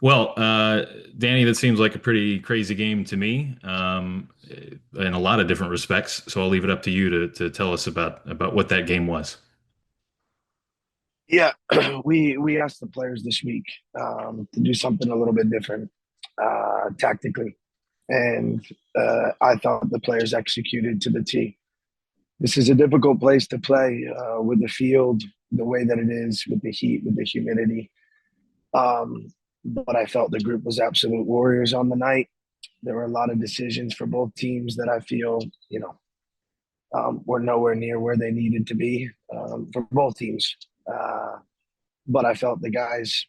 Well, Danny, that seems like a pretty crazy game to me, in a lot of different respects. So I'll leave it up to you to tell us about what that game was. Yeah, we asked the players this week to do something a little bit different tactically, and I thought the players executed to the T. This is a difficult place to play with the field the way that it is, with the heat, with the humidity. Um, but I felt the group was absolute warriors on the night. There were a lot of decisions for both teams that I feel, were nowhere near where they needed to be for both teams. Uh, but I felt the guys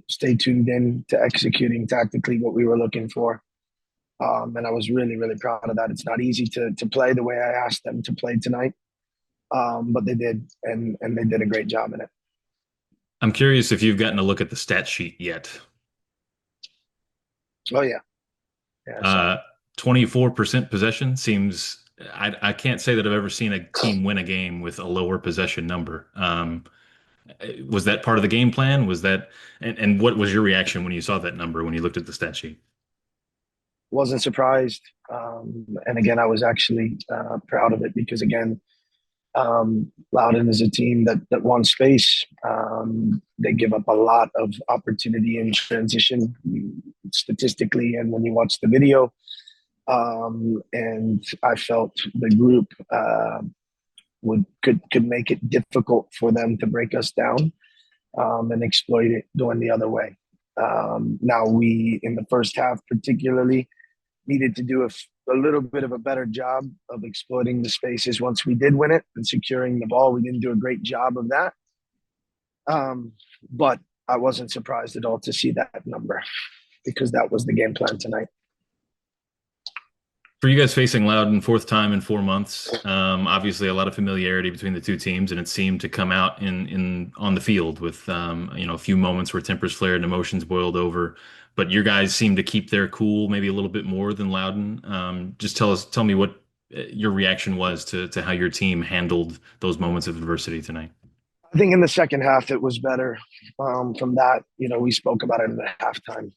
stayed tuned in to executing tactically what we were looking for. And I was really, really proud of that. It's not easy to play the way I asked them to play tonight, but they did, and they did a great job in it. I'm curious if you've gotten a look at the stat sheet yet. Oh yeah, yeah, I saw it. Uh, 24% possession seems. I can't say that I've ever seen a team win a game with a lower possession number. Was that part of the game plan? Was that, and what was your reaction when you saw that number when you looked at the stat sheet? Wasn't surprised, and again, I was actually proud of it because again, Loudoun is a team that wants space. They give up a lot of opportunity in transition, statistically, and when you watch the video. And I felt the group would could make it difficult for them to break us down and exploit it going the other way. Now we in the first half particularly needed to do a little bit of a better job of exploiting the spaces once we did win it and securing the ball. We didn't do a great job of that, but I wasn't surprised at all to see that number because that was the game plan tonight. For you guys facing Loudoun fourth time in 4 months, obviously a lot of familiarity between the two teams, and it seemed to come out in on the field with a few moments where tempers flared and emotions boiled over. But your guys seem to keep their cool maybe a little bit more than Loudoun. Just tell me what your reaction was to how your team handled those moments of adversity tonight. I think in the second half it was better. From that, we spoke about it in the halftime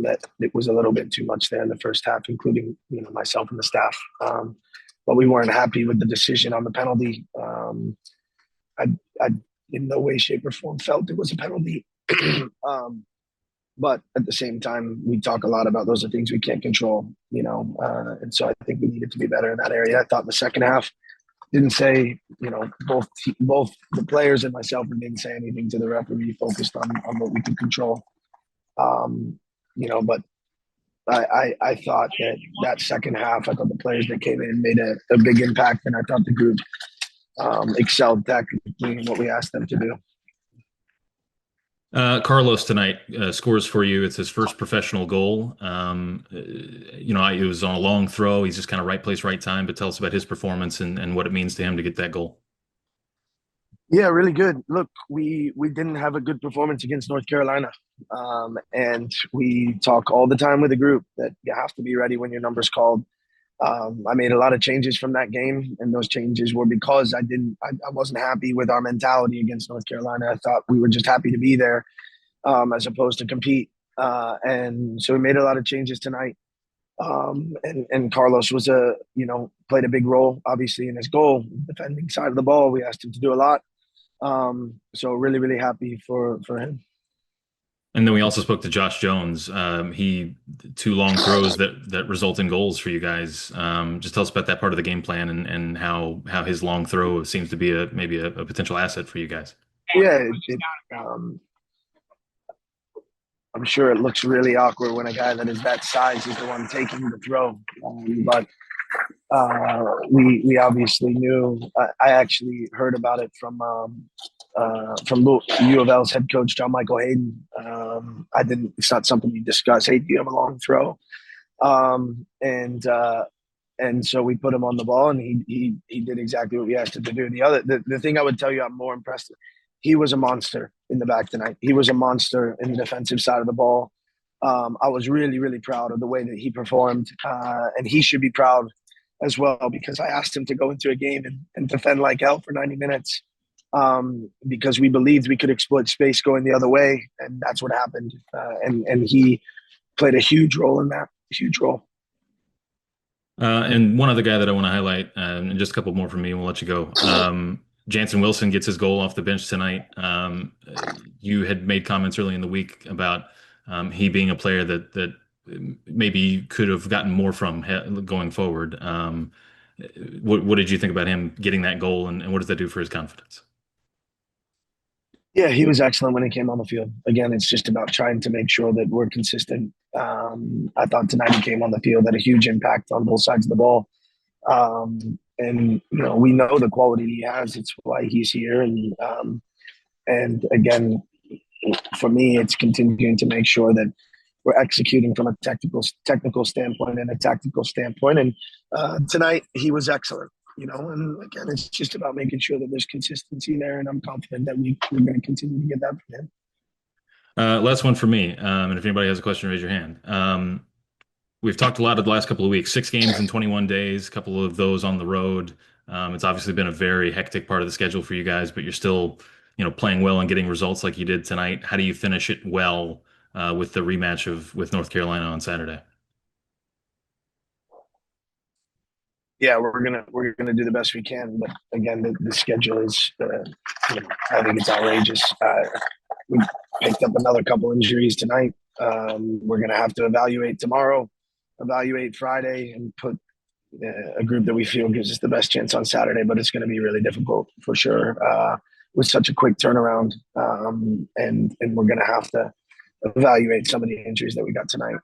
that it was a little bit too much there in the first half, including myself and the staff. But we weren't happy with the decision on the penalty. I, I in no way, shape, or form felt it was a penalty. um, but at the same time, we talk a lot about those are things we can't control, and so I think we needed to be better in that area. I thought in the second half didn't say, both the players and myself didn't say anything to the referee, focused on what we could control. But I thought that second half, I thought the players that came in made a big impact, and I thought the group excelled tactically in what we asked them to do. Carlos tonight scores for you. It's his first professional goal. It was on a long throw. He's just kind of right place, right time. But tell us about his performance and what it means to him to get that goal. Yeah, really good. Look, we didn't have a good performance against North Carolina, and we talk all the time with the group that you have to be ready when your number's called. I made a lot of changes from that game, and those changes were because I wasn't happy with our mentality against North Carolina. I thought we were just happy to be there, as opposed to compete. And so we made a lot of changes tonight. And Carlos played a big role, obviously, in his goal, defending side of the ball. We asked him to do a lot. So really, really happy for him. And then we also spoke to Josh Jones. He two long throws that result in goals for you guys. Just tell us about that part of the game plan and how his long throw seems to be maybe a potential asset for you guys. Yeah, I'm sure it looks really awkward when a guy that is that size is the one taking the throw. But we obviously knew. I actually heard about it from U of L's head coach John Michael Hayden. I didn't. It's not something we discuss. Hey, do you have a long throw? Um, and uh, and so we put him on the ball, and he did exactly what we asked him to do. The thing I would tell you, I'm more impressed. He was a monster in the back tonight. He was a monster in the defensive side of the ball. I was really, really proud of the way that he performed, and he should be proud as well because I asked him to go into a game and defend like hell for 90 minutes. because we believed we could exploit space going the other way, and that's what happened. And he played a huge role in that, huge role. And one other guy that I want to highlight, and just a couple more from me, and we'll let you go. Jansen Wilson gets his goal off the bench tonight. You had made comments early in the week about he being a player that maybe could have gotten more from going forward. What did you think about him getting that goal, and what does that do for his confidence? Yeah, he was excellent when he came on the field. Again, it's just about trying to make sure that we're consistent. I thought tonight he came on the field, had a huge impact on both sides of the ball. And we know the quality he has. It's why he's here. And again, for me, it's continuing to make sure that we're executing from a technical standpoint and a tactical standpoint. And tonight he was excellent. And again, it's just about making sure that there's consistency there, and I'm confident that we're going to continue to get that from him. Last one for me. And if anybody has a question, raise your hand. We've talked a lot of the last couple of weeks, 6 games in 21 days, a couple of those on the road. It's obviously been a very hectic part of the schedule for you guys, but you're still, playing well and getting results like you did tonight. How do you finish it well with the rematch with North Carolina on Saturday? Yeah, we're gonna do the best we can, but again, the schedule is, I think it's outrageous. We picked up another couple injuries tonight. We're gonna have to evaluate tomorrow, evaluate Friday, and put a group that we feel gives us the best chance on Saturday. But it's going to be really difficult for sure with such a quick turnaround, and we're gonna have to evaluate some of the injuries that we got tonight.